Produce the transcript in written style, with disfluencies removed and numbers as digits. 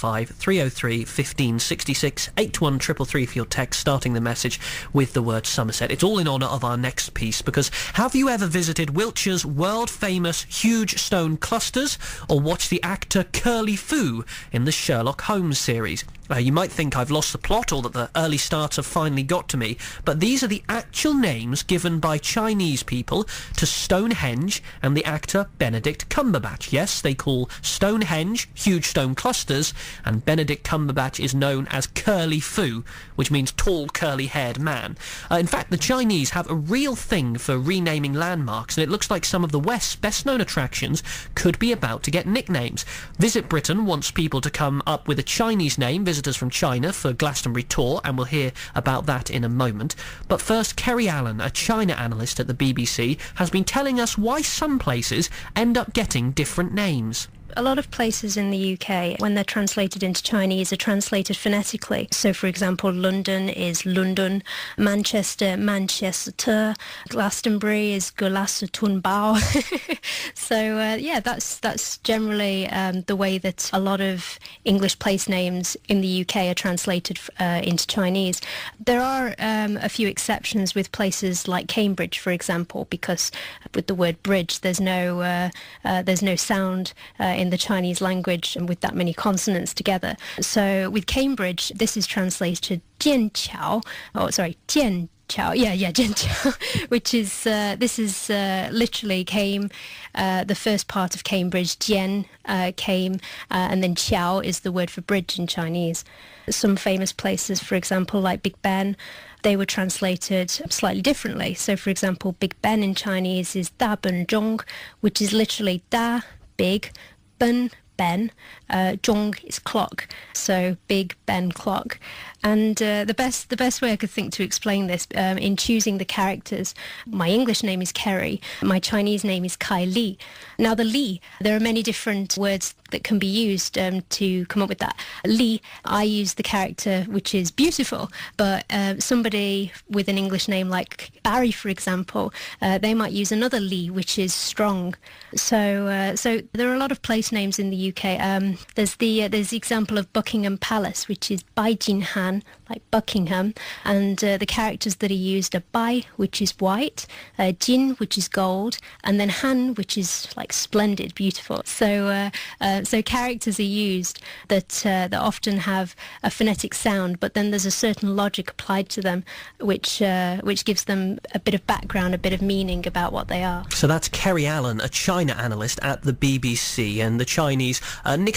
075 303 1566, 81333 for your text, starting the message with the word Somerset. It's all in honour of our next piece, because have you ever visited Wiltshire's world-famous huge stone clusters, or watched the actor Curly Fu in the Sherlock Holmes series? You might think I've lost the plot, or that the early starts have finally got to me, but these are the actual names given by Chinese people to Stonehenge and the actor Benedict Cumberbatch. Yes, they call Stonehenge huge stone clusters, and Benedict Cumberbatch is known as Curly Fu, which means tall, curly-haired man. In fact, the Chinese have a real thing for renaming landmarks, and it looks like some of the West's best-known attractions could be about to get nicknames. Visit Britain wants people to come up with a Chinese name, visitors from China for Glastonbury tour, and we'll hear about that in a moment. But first, Kerry Allen, a China analyst at the BBC, has been telling us why some places end up getting different names. A lot of places in the UK, when they're translated into Chinese, are translated phonetically. So, for example, London is London, Manchester, Manchester, Glastonbury is Glastonbury. So, that's generally the way that a lot of English place names in the UK are translated into Chinese. There are a few exceptions with places like Cambridge, for example, because with the word bridge, there's no sound in the Chinese language and with that many consonants together. So with Cambridge, this is translated Jianqiao, Jianqiao, which is, this is literally came, the first part of Cambridge, Jian came, and then Qiao is the word for bridge in Chinese. Some famous places, for example, like Big Ben, they were translated slightly differently. So, for example, Big Ben in Chinese is Da Ben Zhong, which is literally Da, big, Ben, Zhong is clock, so Big Ben clock. And the best way I could think to explain this, in choosing the characters, my English name is Kerry, my Chinese name is Kai Li. Now the Li, there are many different words that can be used to come up with that. Li, I use the character which is beautiful, but somebody with an English name like Barry, for example, they might use another Li, which is strong. So there are a lot of place names in the UK. There's the example of Buckingham Palace, which is Bai Jin Han, like Buckingham, and the characters that are used are Bai, which is white, Jin, which is gold, and then Han, which is like splendid, beautiful. So characters are used that often have a phonetic sound, but then there's a certain logic applied to them, which gives them a bit of background, a bit of meaning about what they are. So that's Kerry Allen, a China analyst at the BBC, and the Chinese nickname